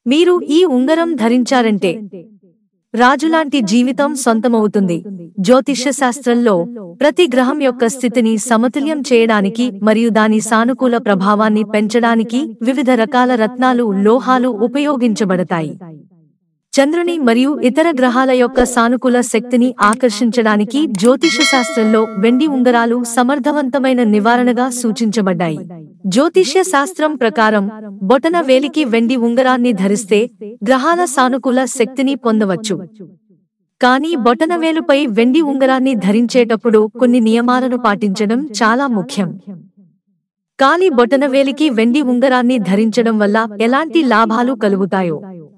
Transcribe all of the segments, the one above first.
మీరు ఈ ఉంగరం ధరించారంటే రాజులాంటి జీవితం సొంతమవుతుంది. జ్యోతిష్య శాస్త్రంలో ప్రతి గ్రహం యొక్క స్థితిని సమతుల్యం చేయడానికి మరియు దాని సానుకూల ప్రభావాన్ని పెంచడానికి వివిధ రకాల రత్నాలు, లోహాలు ఉపయోగించబడతాయి. చంద్రుని మరియు ఇతర గ్రహాల యొక్క సానుకూల శక్తిని ఆకర్షించడానికి జ్యోతిష్య శాస్త్రంలో వెండి ఉంగరాలు సమర్థవంతమైన నివారణగా సూచించబడ్డాయి. జ్యోతిష్య శాస్త్రం ప్రకారం బొటన వేలికి వెండి ఉంగరాన్ని ధరిస్తే గ్రహాల సానుకూల శక్తిని పొందవచ్చు. కానీ బొటనవేలుపై వెండి ఉంగరాన్ని ధరించేటప్పుడు కొన్ని నియమాలను పాటించడం చాలా ముఖ్యం. కాలి బొటనవేలికి వెండి ఉంగరాన్ని ధరించడం వల్ల ఎలాంటి లాభాలు కలుగుతాయో,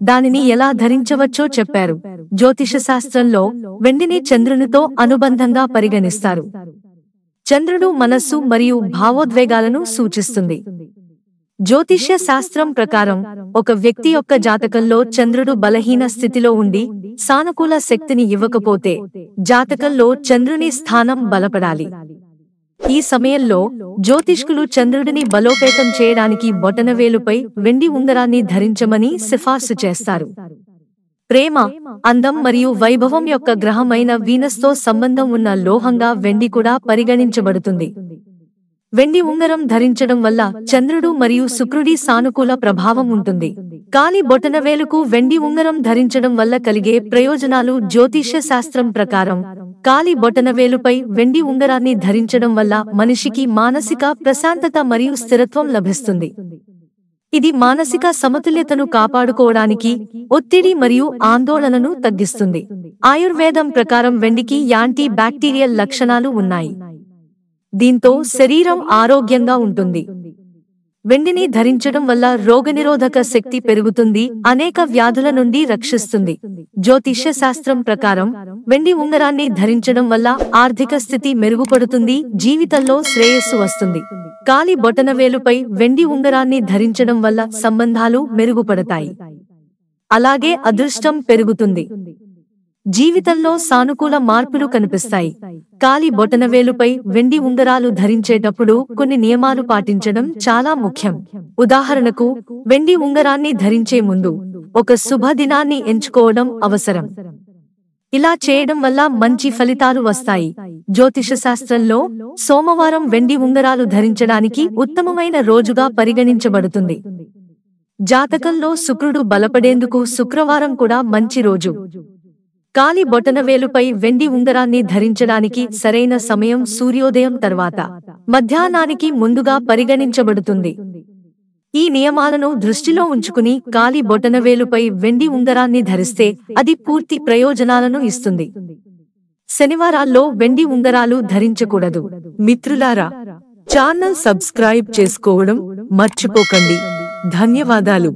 దానిని ఎలా ధరించవచ్చో చెప్పారు. జ్యోతిష శాస్త్రంలో వెండిని చంద్రునితో అనుబంధంగా పరిగణిస్తారు. చంద్రుడు మనస్సు మరియు భావోద్వేగాలను సూచిస్తుంది. జ్యోతిష్య శాస్త్రం ప్రకారం ఒక వ్యక్తి యొక్క జాతకంలో చంద్రుడు బలహీన స్థితిలో ఉండి సానుకూల శక్తిని ఇవ్వకపోతే జాతకంలో చంద్రుని స్థానం బలపడాలి. ఈ సమయంలో జ్యోతిష్కులు చంద్రుడిని బలోపేతం చేయడానికి బొటనవేలుపై వెండి ఉంగరాన్ని ధరించమని సిఫార్సు చేస్తారు. ప్రేమ, అందం మరియు వైభవం యొక్క గ్రహమైన వీనస్తో సంబంధం ఉన్న లోహంగా వెండి కూడా పరిగణించబడుతుంది. వెండి ఉంగరం ధరించడం వల్ల చంద్రుడు మరియు శుక్రుడి సానుకూల ప్రభావం ఉంటుంది. కాలి బొటనవేలుకు వెండి ఉంగరం ధరించడం వల్ల కలిగే ప్రయోజనాలు. జ్యోతిష్య శాస్త్రం ప్రకారం కాలి బొటనవేలుపై వెండి ఉంగరాన్ని ధరించడం వల్ల మనిషికి మానసిక ప్రశాంతత మరియు స్థిరత్వం లభిస్తుంది. ఇది మానసిక సమతుల్యతను కాపాడుకోవడానికి, ఒత్తిడి మరియు ఆందోళనను తగ్గిస్తుంది. ఆయుర్వేదం ప్రకారం వెండికి యాంటీ బ్యాక్టీరియల్ లక్షణాలు ఉన్నాయి. దీంతో శరీరం ఆరోగ్యంగా ఉంటుంది. వెండిని ధరించడం వల్ల రోగనిరోధక శక్తి పెరుగుతుంది, అనేక వ్యాధుల నుండి రక్షిస్తుంది. జ్యోతిష్య శాస్త్రం ప్రకారం వెండి ఉంగరాన్ని ధరించడం వల్ల ఆర్థిక స్థితి మెరుగుపడుతుంది, జీవితంలో శ్రేయస్సు వస్తుంది. కాలి బొటనవేలుపై వెండి ఉంగరాన్ని ధరించడం వల్ల సంబంధాలు మెరుగుపడతాయి, అలాగే అదృష్టం పెరుగుతుంది. జీవితంలో సానుకూల మార్పులు కనిపిస్తాయి. కాలి బొటనవేలుపై వెండి ఉంగరాలు ధరించేటప్పుడు కొన్ని నియమాలు పాటించడం చాలా ముఖ్యం. ఉదాహరణకు, వెండి ఉంగరాన్ని ధరించే ముందు ఒక శుభదినాన్ని ఎంచుకోవడం అవసరం. ఇలా చేయడం వల్ల మంచి ఫలితాలు వస్తాయి. జ్యోతిష శాస్త్రంలో సోమవారం వెండి ఉంగరాలు ధరించడానికి ఉత్తమమైన రోజుగా పరిగణించబడుతుంది. జాతకంలో శుక్రుడు బలపడేందుకు శుక్రవారం కూడా మంచి రోజు. కాలి బొటనవేలుపై వెండి ఉంగరాన్ని ధరించడానికి సరైన సమయం సూర్యోదయం తర్వాత, మధ్యాహ్నానికి ముందుగా పరిగణించబడుతుంది. ఈ నియమాలను దృష్టిలో ఉంచుకుని కాలి బొటనవేలుపై వెండి ఉంగరాన్ని ధరిస్తే అది పూర్తి ప్రయోజనాలను ఇస్తుంది. శనివారాల్లో వెండి ఉంగరాలు ధరించకూడదు. మిత్రులారా, ఛానల్ సబ్స్క్రైబ్ చేసుకోవడం మర్చిపోకండి. ధన్యవాదాలు.